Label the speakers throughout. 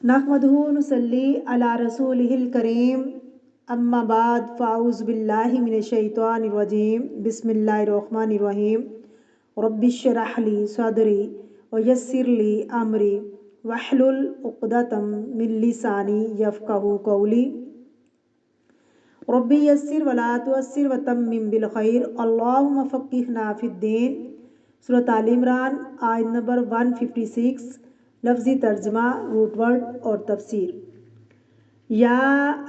Speaker 1: नहमदुहु नुसल्ली अला रसूलिहिल करीम अम्मा बाद फ़ाउज़ बिल्लाहि मिनश्शैतानिर रजीम बिस्मिल्लाहिर रहमानिर रहीम रब्बिश्रह ली सदरी व यस्सिर ली अमरी वहलुल उक़दतम मिन लिसानी यफ़क़हू क़ौली रब्बी यस्सिर वला तुअस्सिर व तम्मिम बिल खैर अल्लाहुम्मा फ़क़्क़िहना फ़िद्दीन। सूरत आल इमरान आयत नंबर 156। लफ्ज़ी तर्जमा, रूट वर्ड और तफसीर। या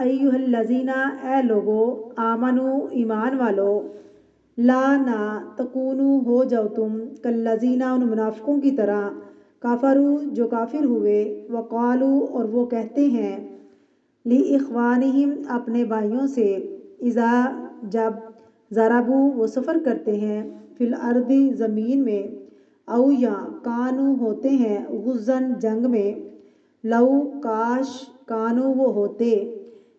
Speaker 1: अय्युहल्लज़ीना, ए लोगो, आमनु, ईमान वालो, ला ना तकूनु, हो जाओ तुम, कल्लज़ीना, उन मुनाफिकों की तरह, काफरू, जो काफिर हुए, वक़ालू, और वो कहते हैं, ली इख्वानिहिम, अपने भाइयों से, इज़ा, जब, ज़राबू, वो सफ़र करते हैं, फिल अर्दी, ज़मीन में, औ या कानू, होते हैं, गुज़न, जंग में, लऊ, काश, कानू, वो होते,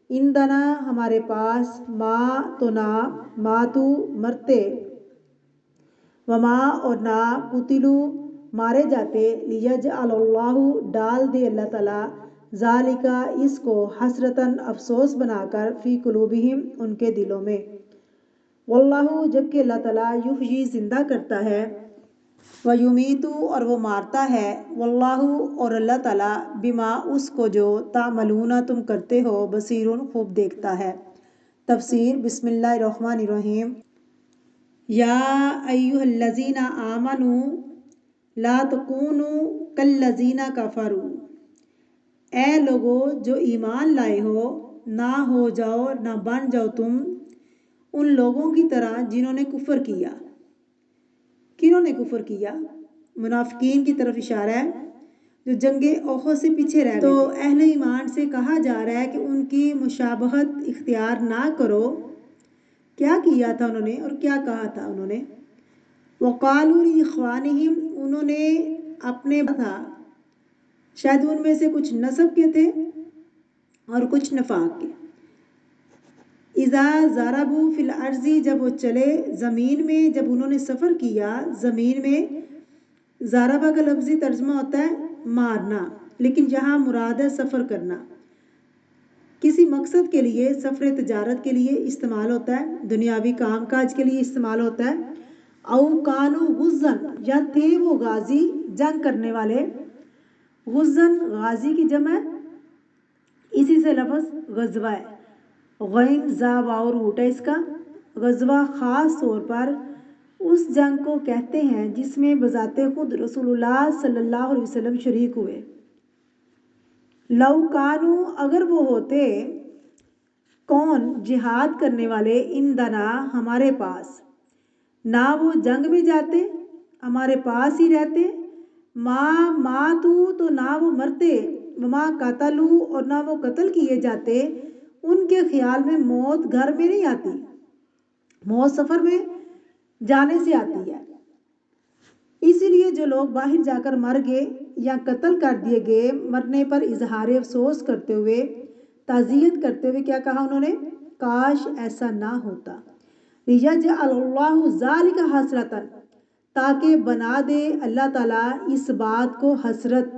Speaker 1: इंदना, हमारे पास, माँ, तो ना, मातू, मरते, वमा, और ना, कुतिलू, मारे जाते, लियजअलल्लाहु, डाल दे अल्लाह ताला, ज़ालिका, इसको, हसरतन, अफसोस बनाकर, फ़ी कुलूबिहिम, उनके दिलों में, वल्लाहु, जबकि अल्लाह ताला, युहयी, जिंदा करता है, व युमीतु, और वो मारता है, वल्लाहु, और अल्लाह ताला, बिमा, उसको जो, तामलूना, तुम करते हो, बसीरुन, खूब देखता है। तफसीर। बिस्मिल्लाहिर्रहमानिर्रहीम। या अय्युहल्लज़ीना आमनु ला तकूनु कल्लज़ीना कफरू, ए लोगो जो ईमान लाए हो, ना हो जाओ, ना बन जाओ तुम उन लोगों की तरह जिन्होंने कुफर किया। किन्होंने कुफर किया? मुनाफिकीन की तरफ इशारा है, जो जंगे ओहद से पीछे रह गए। तो अहले ईमान से कहा जा रहा है कि उनकी मुशाबहत इख्तियार ना करो। क्या किया था उन्होंने और क्या कहा था उन्होंने? वक़ालू लिइख्वानिहिम, उन्होंने अपने था, शायद उनमें से कुछ नसब के थे और कुछ नफाक के। इज़ा ज़राबू फिल अर्ज़ी, जब वो चले ज़मीन में, जब उन्होंने सफ़र किया ज़मीन में। ज़राबा का लफ्ज़ी तर्जमा होता है मारना, लेकिन यहाँ मुराद है सफ़र करना। किसी मकसद के लिए, सफ़र तजारत के लिए इस्तेमाल होता है, दुनियावी काम काज के लिए इस्तेमाल होता है। औ कानू गुज़न, या थे वो गाजी, जंग करने वाले। गुज़न गाजी की जमा, इसी से लफ्ज़ गज़वा है, गैन ज़ा वाव रूट है इसका। गज़वा ख़ास तौर पर उस जंग को कहते हैं जिसमें बज़ाते खुद रसूलुल्लाह सल्लल्लाहु अलैहि वसल्लम शरीक हुए। लौ कानू, अगर वो होते, कौन? जिहाद करने वाले, इंदना, हमारे पास, ना वो जंग में जाते, हमारे पास ही रहते, मातू, तो ना वो मरते, वमा कतलू, और ना वो कत्ल किए जाते। उनके ख्याल में मौत घर में नहीं आती, मौत सफ़र में जाने से आती है। इसीलिए जो लोग बाहर जाकर मर गए या कत्ल कर दिए गए, मरने पर इजहार अफसोस करते हुए, ताज़ियत करते हुए क्या कहा उन्होंने? काश ऐसा ना होता। लियजअलल्लाहु ज़ालिका हसरतन, ताकि बना दे अल्लाह ताला इस बात को हसरत,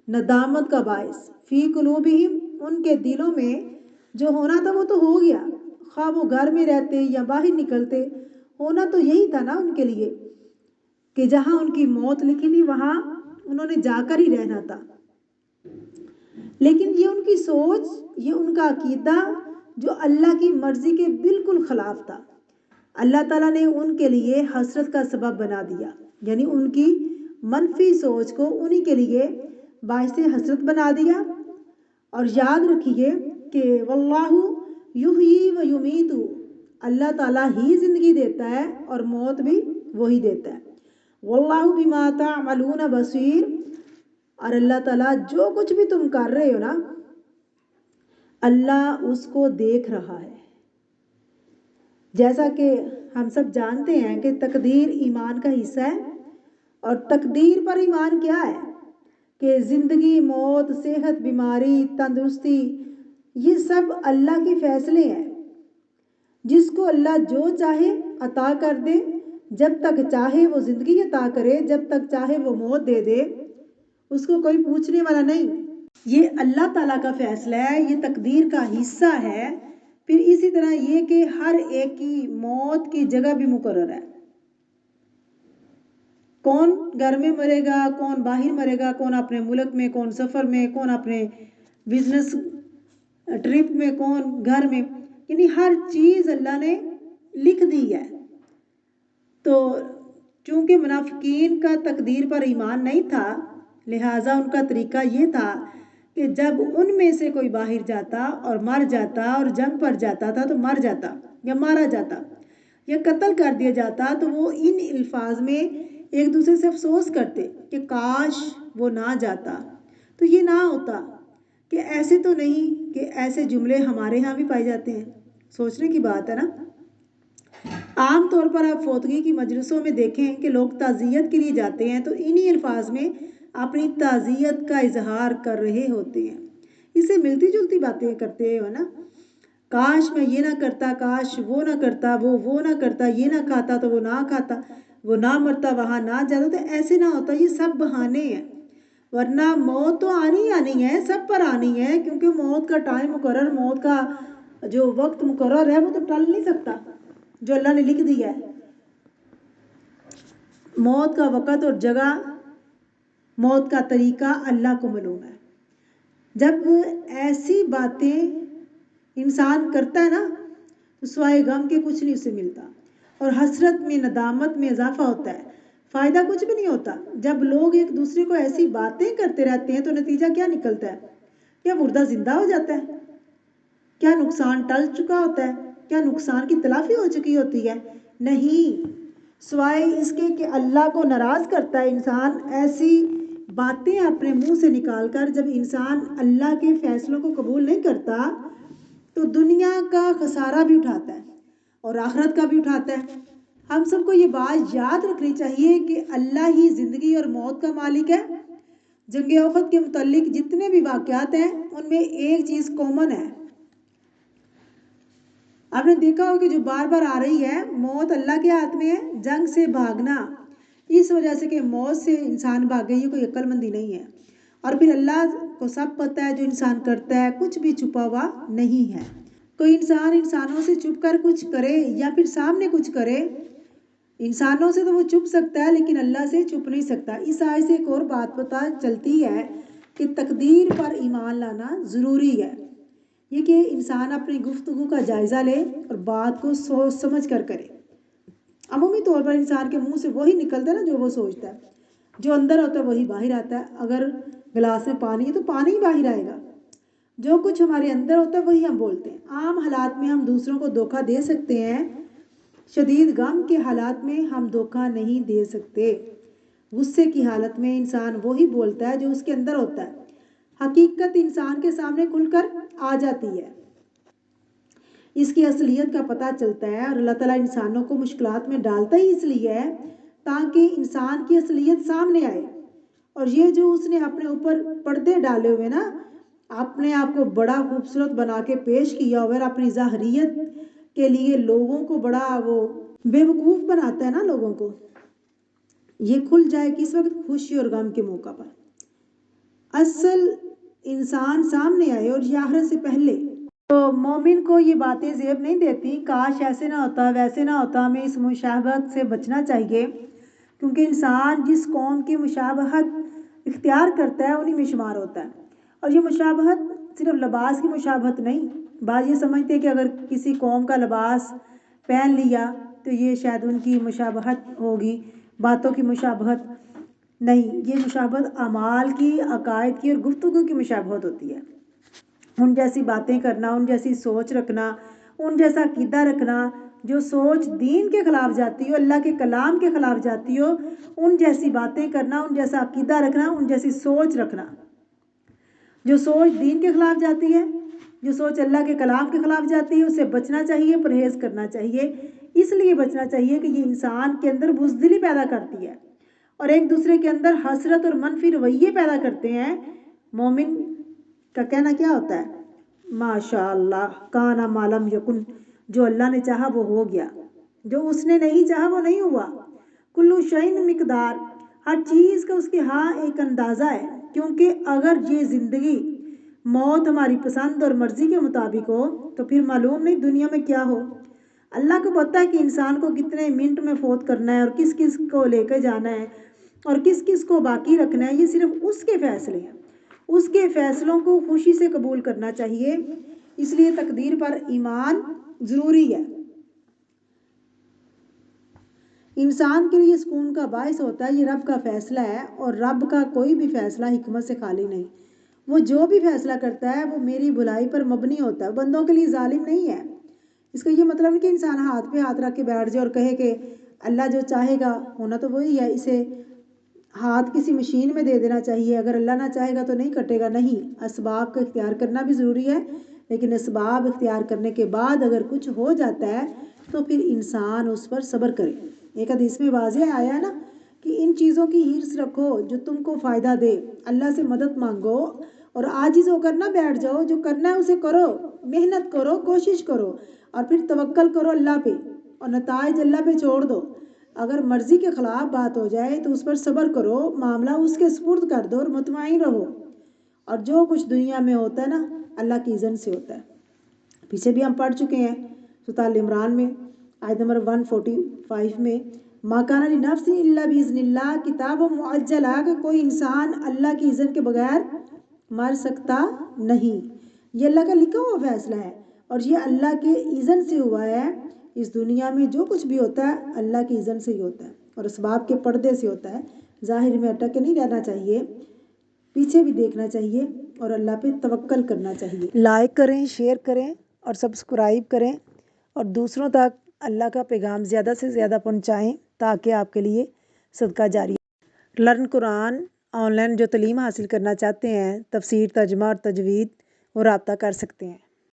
Speaker 1: नदामत का बायस, फ़ी कुलूबिहिम, उनके दिलों में। जो होना था वो तो हो गया, खा वो घर में रहते या बाहर निकलते, होना तो यही था ना उनके लिए कि जहाँ उनकी मौत लिखी थी वहाँ उन्होंने जाकर ही रहना था। लेकिन ये उनकी सोच, ये उनका अकीदा जो अल्लाह की मर्ज़ी के बिल्कुल ख़िलाफ़ था, अल्लाह ताला ने उनके लिए हसरत का सबब बना दिया। यानी उनकी मनफी सोच को उन्हीं के लिए बाइसे हसरत बना दिया। और याद रखिए कि वल्लाहु युहयी व युमीतु, अल्लाह ताला ही ज़िंदगी देता है और मौत भी वही देता है। वल्लाहु बिमा तामलून बसीर, और अल्लाह ताला जो कुछ भी तुम कर रहे हो ना, अल्लाह उसको देख रहा है। जैसा कि हम सब जानते हैं कि तकदीर ईमान का हिस्सा है, और तकदीर पर ईमान क्या है कि ज़िंदगी, मौत, सेहत, बीमारी, तंदुरुस्ती, ये सब अल्लाह के फ़ैसले हैं। जिसको अल्लाह जो चाहे अता कर दे, जब तक चाहे वो ज़िंदगी अता करे, जब तक चाहे वो मौत दे दे, उसको कोई पूछने वाला नहीं। یہ اللہ تعالیٰ کا فیصلہ ہے، یہ تقدیر کا حصہ ہے۔ پھر اسی طرح یہ کہ ہر ایک کی موت کی جگہ بھی مقرر ہے، کون گھر میں مرے گا، کون باہر مرے گا، کون اپنے ملک میں، کون سفر میں، کون اپنے بزنس ٹرپ میں، کون گھر میں، یعنی ہر چیز اللہ نے لکھ دی ہے۔ تو چونکہ منافقین کا تقدیر پر ایمان نہیں تھا، لہٰذا ان کا طریقہ یہ تھا کہ جب ان میں سے کوئی باہر جاتا اور مر جاتا اور جنگ پر جاتا تھا تو مر جاتا یا مارا جاتا یا قتل کر دیا جاتا تو وہ ان الفاظ میں ایک دوسرے سے افسوس کرتے کہ کاش وہ نہ جاتا، تو یہ نہ ہوتا کہ ایسے تو نہیں کہ ایسے جملے ہمارے ہاں بھی پائے جاتے ہیں۔ سوچنے کی بات ہے نا۔ عام طور پر آپ فوتگی کی مجلسوں میں دیکھیں کہ لوگ تعزیت کے لیے جاتے ہیں تو انہی الفاظ میں اپنی تعزیت کا اظہار کر رہے ہوتے ہیں، اس سے ملتی جلتی باتیں کرتے ہو نا۔ کاش میں یہ نہ کرتا، کاش وہ نہ کرتا، وہ نہ کرتا، یہ نہ کھاتا تو وہ نہ کھاتا، وہ نہ مرتا وہاں نہ جاتا، تو ایسے نہ ہوتا۔ یہ سب بہانے ہیں، ورنہ موت تو آنی آنی ہے، سب پر آنی ہے، کیونکہ موت کا ٹائم مقرر، موت کا جو وقت مقرر ہے وہ تو ٹل نہیں سکتا، جو اللہ نے لکھ دیا ہے۔ موت کا وقت اور جگہ، موت کا طریقہ اللہ کو معلوم ہے۔ جب ایسی باتیں انسان کرتا ہے نا تو سوائے غم کے کچھ نہیں اسے ملتا، اور حسرت میں، ندامت میں اضافہ ہوتا ہے، فائدہ کچھ بھی نہیں ہوتا۔ جب لوگ ایک دوسرے کو ایسی باتیں کرتے رہتے ہیں تو نتیجہ کیا نکلتا ہے؟ کیا مردہ زندہ ہو جاتا ہے؟ کیا نقصان ٹل چکا ہوتا ہے؟ کیا نقصان کی تلافی ہو چکی ہوتی ہے؟ نہیں، سوائے اس کے کہ اللہ کو ناراض کرتا ہے انسان ایسی باتیں اپنے منہ سے نکال کر۔ جب انسان اللہ کے فیصلوں کو قبول نہیں کرتا تو دنیا کا خسارہ بھی اٹھاتا ہے اور آخرت کا بھی اٹھاتا ہے۔ ہم سب کو یہ بات یاد رکھنی چاہیے کہ اللہ ہی زندگی اور موت کا مالک ہے۔ جنگ احد کے متعلق جتنے بھی واقعات ہیں ان میں ایک چیز کامن ہے، آپ نے دیکھا ہو کہ جو بار بار آ رہی ہے، موت اللہ کے ہاتھ میں ہے، جنگ سے بھاگنا اس وجہ سے کہ موت سے انسان بھاگے، یہ کوئی عقل مندی نہیں ہے۔ اور پھر اللہ کو سب پتہ ہے جو انسان کرتا ہے، کچھ بھی چھپا ہوا نہیں ہے۔ کوئی انسان انسانوں سے چھپ کر کچھ کرے یا پھر سامنے کچھ کرے، انسانوں سے تو وہ چھپ سکتا ہے لیکن اللہ سے چھپ نہیں سکتا۔ اس آیت سے ایک اور بات پتہ چلتی ہے کہ تقدیر پر ایمان لانا ضروری ہے، یہ کہ انسان اپنی گفتگو کا جائزہ لے اور بات کو سوچ سمجھ کر کرے۔ عمومی طور پر انسان کے منہ سے وہی نکلتا ہے نا جو وہ سوچتا ہے، جو اندر ہوتا ہے وہی باہر آتا ہے۔ اگر گلاس میں پانی ہے تو پانی ہی باہر آئے گا، جو کچھ ہمارے اندر ہوتا ہے وہی ہم بولتے ہیں۔ عام حالات میں ہم دوسروں کو دھوکہ دے سکتے ہیں، شدید غم کے حالات میں ہم دھوکہ نہیں دے سکتے۔ غصے کی حالت میں انسان وہی بولتا ہے جو اس کے اندر ہوتا ہے، حقیقت انسان کے سامنے کھل کر آ جاتی ہے، اس کی اصلیت کا پتہ چلتا ہے۔ اور اللہ تعالیٰ انسانوں کو مشکلات میں ڈالتا ہی اس لیے ہے تاکہ انسان کی اصلیت سامنے آئے۔ اور یہ جو اس نے اپنے اوپر پردے ڈالے ہوئے نا، اپنے آپ کو بڑا خوبصورت بنا کے پیش کیا ہوا اور اپنی ظاہریت کے لیے لوگوں کو بڑا وہ بے وقوف بناتا ہے نا لوگوں کو، یہ کھل جائے کس وقت؟ خوشی اور غم کے موقع پر اصل انسان سامنے آئے، اور یہ آخرت سے پہلے۔ تو مومن کو یہ باتیں زیب نہیں دیتی، کاش ایسے نہ ہوتا، ویسے نہ ہوتا۔ ہمیں اس مشابہت سے بچنا چاہیے، کیونکہ انسان جس قوم کی مشابہت اختیار کرتا ہے انہی میں شمار ہوتا ہے۔ اور یہ مشابہت صرف لباس کی مشابہت نہیں، بعض یہ سمجھتے ہیں کہ اگر کسی قوم کا لباس پہن لیا تو یہ شاید ان کی مشابہت ہوگی، باتوں کی مشابہت نہیں، یہ مشابہت اعمال کی، عقائد کی اور گفتگو کی مشابہت ہوتی ہے۔ ان جیسی باتیں کرنا، ان جیسی سوچ رکھنا، ان جیسا عقیدہ رکھنا، جو سوچ دین کے خلاف جاتی ہو، اللہ کے کلام کے خلاف جاتی ہو، ان جیسی باتیں کرنا، ان جیسا عقیدہ رکھنا، ان جیسی سوچ رکھنا۔ جو سوچ دین کے خلاف جاتی ہے، جو سوچ اللہ کے کلام کے خلاف جاتی ہے، اسے بچنا چاہیے، پرہیز کرنا چاہیے۔ اس لیے بچنا چاہیے کہ یہ انسان کے اندر بزدلی پیدا کرتی ہے اور ایک دوسرے کے اندر حسرت اور منفی رویے پیدا کرتے ہیں۔ مومن کا کہنا کیا ہوتا ہے؟ ماشاء اللہ کان ما لم یکن، جو اللہ نے چاہا وہ ہو گیا، جو اس نے نہیں چاہا وہ نہیں ہوا۔ کلو شیء مقدار، ہر چیز کا اس کے ہاں ایک اندازہ ہے، کیونکہ اگر یہ زندگی मौत हमारी पसंद और मर्जी के मुताबिक हो तो फिर मालूम नहीं दुनिया में क्या हो। अल्लाह को पता है कि इंसान को कितने मिनट में फौत करना है और किस किस को लेकर जाना है और किस किस को बाकी रखना है। ये सिर्फ उसके फैसले हैं, उसके फैसलों को खुशी से कबूल करना चाहिए। इसलिए तकदीर पर ईमान ज़रूरी है। इंसान के लिए सुकून का बायस होता है, ये रब का फ़ैसला है और रब का कोई भी फ़ैसला हिकमत से खाली नहीं। वो जो भी फ़ैसला करता है वो मेरी भलाई पर मबनी होता है, बंदों के लिए जालिम नहीं है। इसका ये मतलब नहीं कि इंसान हाथ पे हाथ रख के बैठ जाए और कहे कि अल्लाह जो चाहेगा होना तो वही है, इसे हाथ किसी मशीन में दे देना चाहिए, अगर अल्लाह ना चाहेगा तो नहीं कटेगा। नहीं, असबाब का इख्तियार करना भी ज़रूरी है, लेकिन असबाब इख्तियार करने के बाद अगर कुछ हो जाता है तो फिर इंसान उस पर सब्र करे। एक हदीस में वाज़ेह आया है ना कि इन चीज़ों की हिर्स रखो जो तुमको फ़ायदा दे, अल्लाह से मदद मांगो और आजिज़ होकर ना बैठ जाओ, जो करना है उसे करो, मेहनत करो, कोशिश करो और फिर तवक्कल करो अल्लाह पे और नताइज अल्लाह पे छोड़ दो। अगर मर्ज़ी के ख़िलाफ़ बात हो जाए तो उस पर सब्र करो, मामला उसके सुपुर्द कर दो और मुतमईन रहो। और जो कुछ दुनिया में होता है ना अल्लाह की इज़्ज़त से होता है। पीछे भी हम पढ़ चुके हैं सूरह आल इमरान में आयत नंबर 145 में, मा काना लिनफ्सिन इल्ला बिइज़्निल्लाह किताबुम मुअज्जला, कि कोई इंसान अल्लाह की इज़्ज़त के बगैर मर सकता नहीं। ये अल्लाह का लिखा हुआ फैसला है और ये अल्लाह के इज़्ज़त से हुआ है। इस दुनिया में जो कुछ भी होता है अल्लाह की इज़्ज़त से ही होता है और असबाब के पर्दे से होता है। ज़ाहिर में अटक के नहीं रहना चाहिए, पीछे भी देखना चाहिए और अल्लाह पे तवक्कल करना चाहिए। लाइक करें, शेयर करें और सब्सक्राइब करें और दूसरों तक अल्लाह का पैगाम ज़्यादा से ज़्यादा पहुँचाएँ ताकि आपके लिए सदका जारी। लर्न कुरान ऑनलाइन जो तालीम हासिल करना चाहते हैं, तफसीर, तर्जुमा और तजवीद, वो रब्ता कर सकते हैं।